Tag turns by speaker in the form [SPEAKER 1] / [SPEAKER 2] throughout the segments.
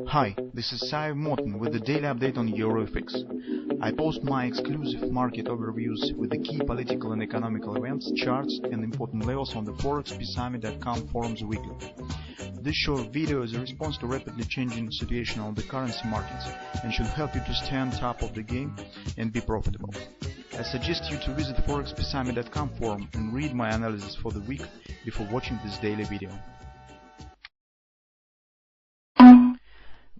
[SPEAKER 1] Hi, this is Sive Morten with the daily update on EuroFX. I post my exclusive market overviews with the key political and economical events, charts and important levels on the ForexPeaceArmy.com forums weekly. This short video is a response to rapidly changing situation on the currency markets and should help you to stay on top of the game and be profitable. I suggest you to visit ForexPeaceArmy.com forum and read my analysis for the week before watching this daily video.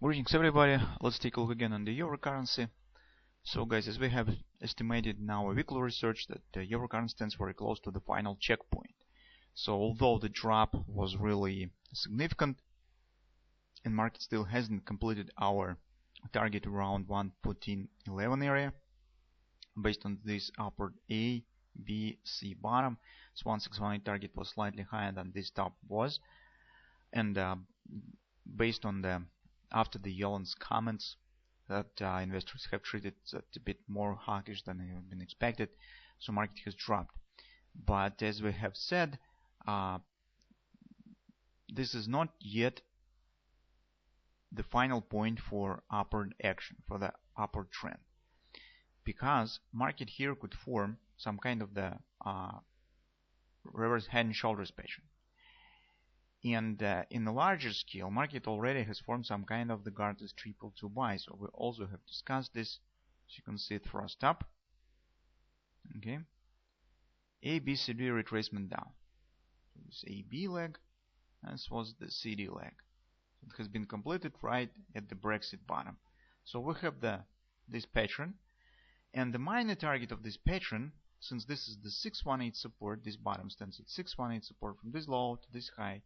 [SPEAKER 1] Greetings everybody, let's take a look again on the euro currency. So guys, as we have estimated in our weekly research that the euro currency stands very close to the final checkpoint. So although the drop was really significant and market still hasn't completed our target around 114.11 area based on this upward A, B, C bottom. So 1618 target was slightly higher than this top was, and based on the after the Yellen's comments that investors have treated that a bit more hawkish than had been expected, so market has dropped. But as we have said, this is not yet the final point for upward action, for the upward trend, because market here could form some kind of the reverse head and shoulders pattern. And in a larger scale, market already has formed some kind of the guarded triple two buy. So we also have discussed this. So you can see it thrust up. Okay. A, B, C, D retracement down. So this A, B leg. This was the C, D leg. It has been completed right at the Brexit bottom. So we have this pattern. And the minor target of this pattern, since this is the 618 support, this bottom stands at 618 support from this low to this high.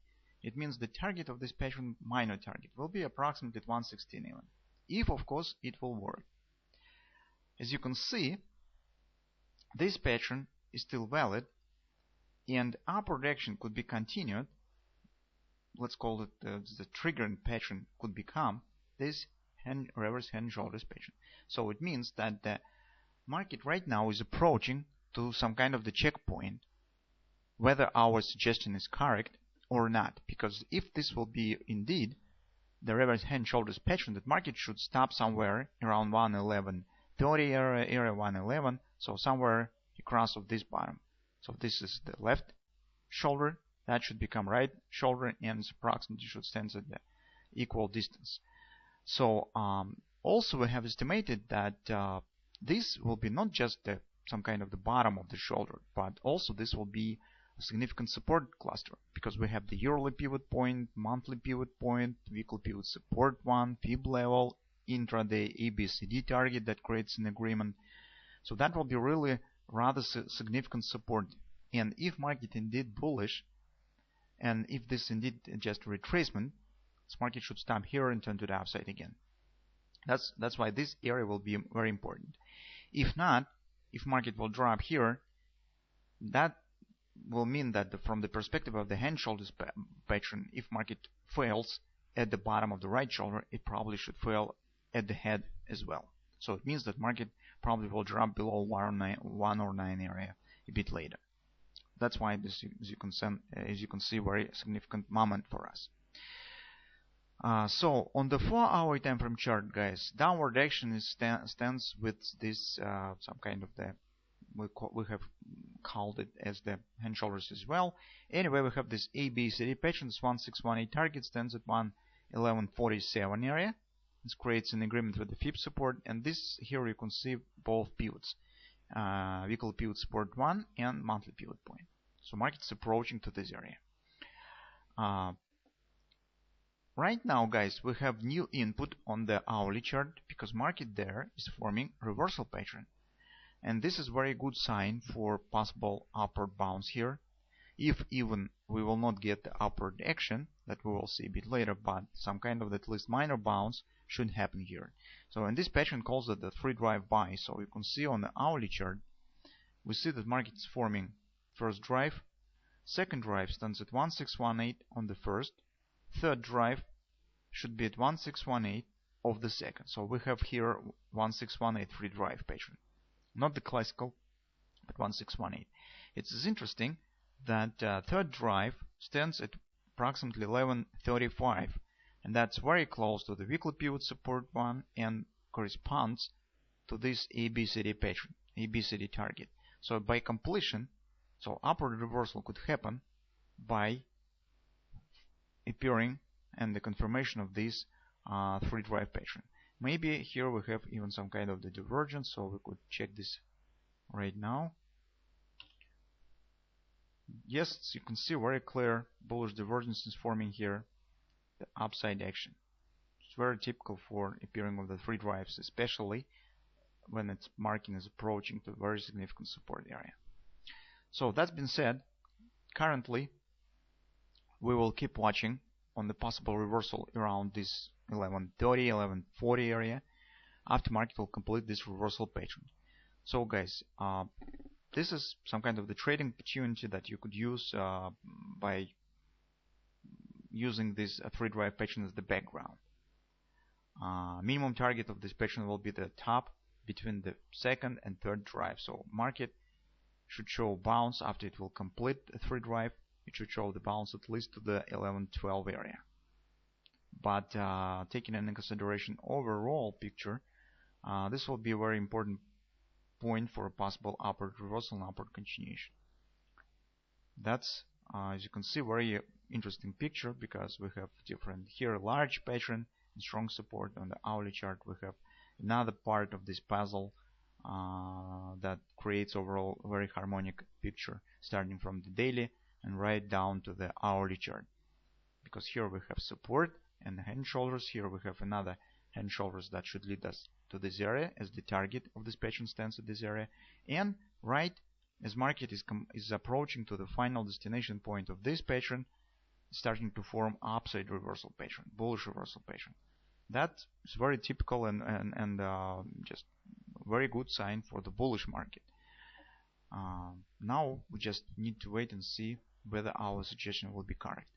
[SPEAKER 1] It means the target of this pattern, minor target, will be approximately at 116 even, if of course it will work. As you can see, this pattern is still valid, and upward action could be continued. Let's call it the triggering pattern could become this reverse head and shoulders pattern. So it means that the market right now is approaching to some kind of the checkpoint, whether our suggestion is correct or not, because if this will be indeed the reverse head and shoulders pattern, that market should stop somewhere around 111.30 area 111, so somewhere across of this bottom. So this is the left shoulder, that should become right shoulder, and approximately should stand at the equal distance. So also we have estimated that this will be not just some kind of the bottom of the shoulder, but also this will be a significant support cluster, because we have the yearly pivot point, monthly pivot point, weekly pivot support one, fib level, intraday ABCD target that creates an agreement. So that will be really rather significant support. And if market indeed bullish, and if this indeed just a retracement, this market should stop here and turn to the upside again. That's why this area will be very important. If not, if market will drop here, that will mean that from the perspective of the hand shoulders pattern, if market fails at the bottom of the right shoulder, it probably should fail at the head as well. So it means that market probably will drop below 109 area a bit later. That's why this, as you can see, very significant moment for us. So on the 4-hour time frame chart, guys, downward action stands with this some kind of the we have called it as the hand shoulders as well. Anyway, we have this ABCD pattern. This 1618 target stands at 111.47 area. This creates an agreement with the fib support, and this here you can see both pivots, weekly pivot support 1 and monthly pivot point. So market's approaching to this area. Right now, guys, we have new input on the hourly chart, because market there is forming reversal pattern. And this is very good sign for possible upward bounce here. If even we will not get the upward action, that we will see a bit later, but some kind of at least minor bounce should happen here. So in this pattern calls it the 3-drive buy. So you can see on the hourly chart, we see that market is forming first drive, second drive stands at 1618 on the first, third drive should be at 1618 of the second. So we have here 1618 3-drive pattern. Not the classical, but 1618. It is interesting that third drive stands at approximately 1135, and that's very close to the weekly pivot support one and corresponds to this ABCD pattern, ABCD target. So by completion, so upward reversal could happen by appearing and the confirmation of this three drive pattern. Maybe here we have even some kind of the divergence, so we could check this right now. Yes, you can see very clear bullish divergence is forming here, the upside action. It's very typical for appearing of the three drives, especially when its marking is approaching to a very significant support area. So that's been said, currently we will keep watching on the possible reversal around this 1130, 1140 area after market will complete this reversal pattern. So guys, this is some kind of the trading opportunity that you could use by using this three drive pattern as the background. Minimum target of this pattern will be the top between the second and third drive. So market should show bounce after it will complete the three drive. It should show the bounce at least to the 1112 area. But taking into consideration overall picture, this will be a very important point for a possible upward reversal and upward continuation. That's, as you can see, very interesting picture, because we have different here large pattern and strong support on the hourly chart. We have another part of this puzzle that creates overall a very harmonic picture, starting from the daily and right down to the hourly chart. Because here we have support and hand shoulders, here we have another hand shoulders that should lead us to this area as the target of this pattern stands at this area, and right as market is approaching to the final destination point of this pattern, starting to form upside reversal pattern, bullish reversal pattern. That is very typical and just very good sign for the bullish market. Now we just need to wait and see whether our suggestion will be correct.